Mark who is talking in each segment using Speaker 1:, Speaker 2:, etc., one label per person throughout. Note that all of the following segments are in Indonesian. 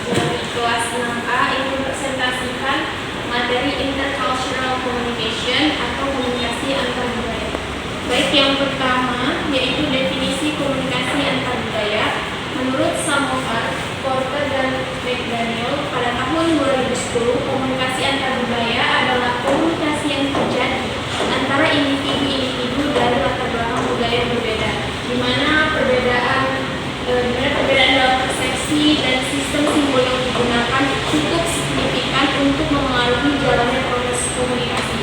Speaker 1: dari kelas 6A ini mempresentasikan materi intercultural communication atau komunikasi antar budaya. Baik, yang pertama yaitu definisi komunikasi antar budaya. Menurut Samovar, Porter, dan McDaniel pada tahun 2010, komunikasi antar budaya adalah komunikasi yang terjadi antara individu-individu dari latar belakang budaya berbeda, di mana perbedaan dalam persepsi dan sistem simbol yang digunakan cukup signifikan untuk memengaruhi jalannya proses komunikasi.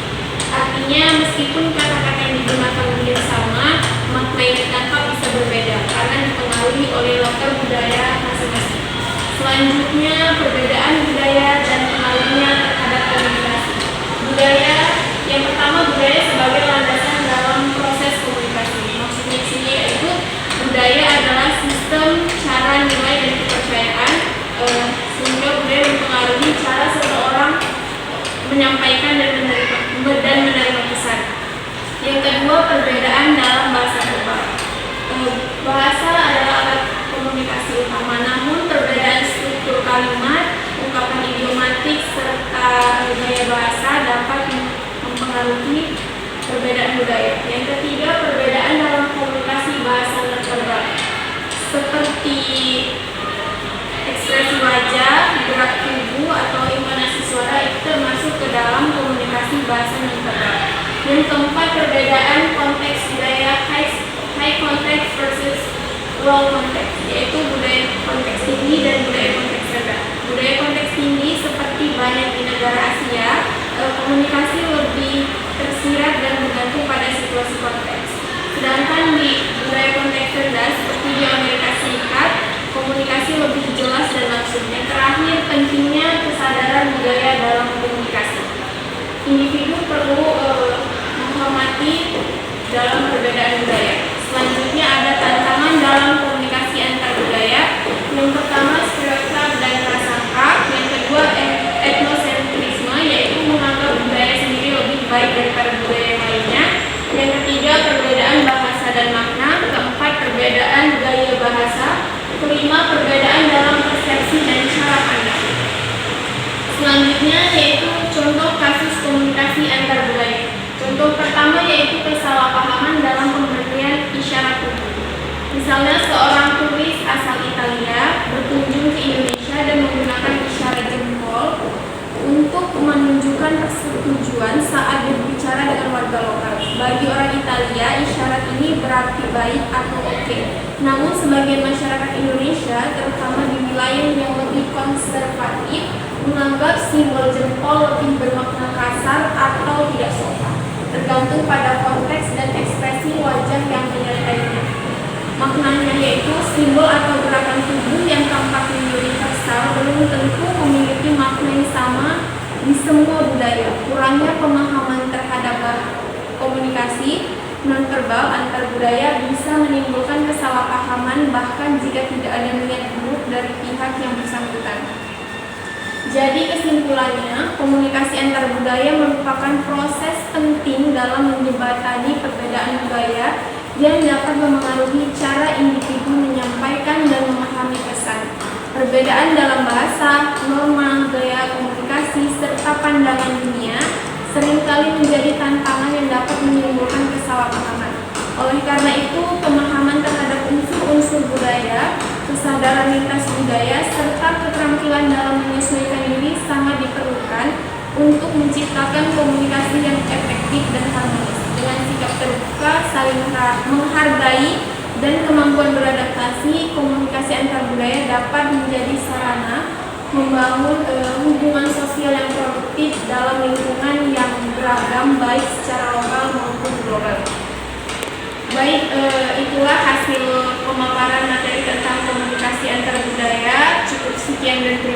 Speaker 1: Artinya, meskipun kata-kata yang digunakan mungkin sama, makna yang ditangkap bisa berbeda karena dipengaruhi oleh latar budaya masing-masing. Selanjutnya, perbedaan budaya dan pengaruhnya terhadap komunikasi. Budaya, yang pertama, budaya sebagai landasan dalam proses komunikasi. Maksudnya di sini yaitu budaya adalah sistem, cara, nilai, dan kepercayaan sehingga budaya mempengaruhi cara seseorang menyampaikan dan menerima pesan. Yang kedua, perbedaan dalam bahasa verbal. Bahasa adalah alat komunikasi utama, namun perbedaan struktur kalimat, ungkapan idiomatik, serta gaya bahasa dapat mempengaruhi perbedaan budaya. Yang ketiga, perbedaan dalam komunikasi bahasa non-verbal, seperti ekspresi wajah, gerak tubuh, atau intonasi suara itu termasuk ke dalam komunikasi bahasa non-verbal. Yang keempat, perbedaan konteks budaya, high context versus low context, yaitu budaya konteks tinggi dan budaya konteks rendah. Budaya konteks tinggi seperti banyak di negara Asia, komunikasi lebih tersirat dan bergantung pada situasi konteks. Sedangkan di budaya konteks rendah seperti di Amerika Serikat, komunikasi lebih jelas dan langsung. Yang terakhir, pentingnya kesadaran budaya dalam komunikasi. Individu perlu menghormati dalam perbedaan budaya. Selanjutnya ada tantangan dalam komunikasi antar budaya. Yang pertama, stereotip dan prasangka. Yang kedua, etnosentrisme, yaitu menganggap budaya sendiri lebih baik daripada budaya yang lainnya. Yang ketiga, perbedaan bahasa dan makna. Keempat, perbedaan gaya bahasa. Kelima, perbedaan dalam persepsi dan cara pandang. Selanjutnya yaitu contoh kasus komunikasi antar budaya. Contoh pertama yaitu kesalahpahaman dalam pemberian isyarat tubuh. Misalnya, seorang turis asal Italia berkunjung ke Indonesia dan menggunakan isyarat jempol untuk menunjukkan persetujuan saat berbicara dengan warga lokal. Bagi orang Italia, isyarat ini berarti baik atau oke. Namun sebagian masyarakat Indonesia, terutama di wilayah yang lebih konservatif, menganggap simbol jempol lebih bermakna kasar atau tidak sopan, tergantung pada konteks dan ekspresi wajah yang menyertainya. Maknanya yaitu simbol atau gerakan tubuh yang tampaknya universal belum tentu memiliki makna yang sama di semua budaya. Kurangnya pemahaman terhadap komunikasi nonverbal antar budaya bisa menimbulkan kesalahpahaman bahkan jika tidak ada niat buruk dari pihak yang bersangkutan. Jadi kesimpulannya, komunikasi antar budaya merupakan proses penting dalam menjembatani perbedaan budaya yang dapat memengaruhi cara individu menyampaikan dan memahami pesan. Perbedaan dalam bahasa, norma, gaya komunikasi, serta pandangan dunia seringkali menjadi tantangan yang dapat menimbulkan kesalahpahaman. Oleh karena itu, pemahaman terhadap unsur-unsur budaya, kesadaran lintas budaya, serta keterampilan dalam menyesuaikan diri sangat diperlukan untuk menciptakan komunikasi yang efektif dan harmonis. Dengan sikap terbuka, saling menghargai, dan kemampuan beradaptasi, komunikasi antar budaya dapat menjadi sarana membangun hubungan sosial yang produktif dalam lingkungan yang beragam, baik secara lokal maupun global. Baik, itulah hasil pemaparan materi tentang komunikasi antar budaya. Cukup sekian dan terima kasih.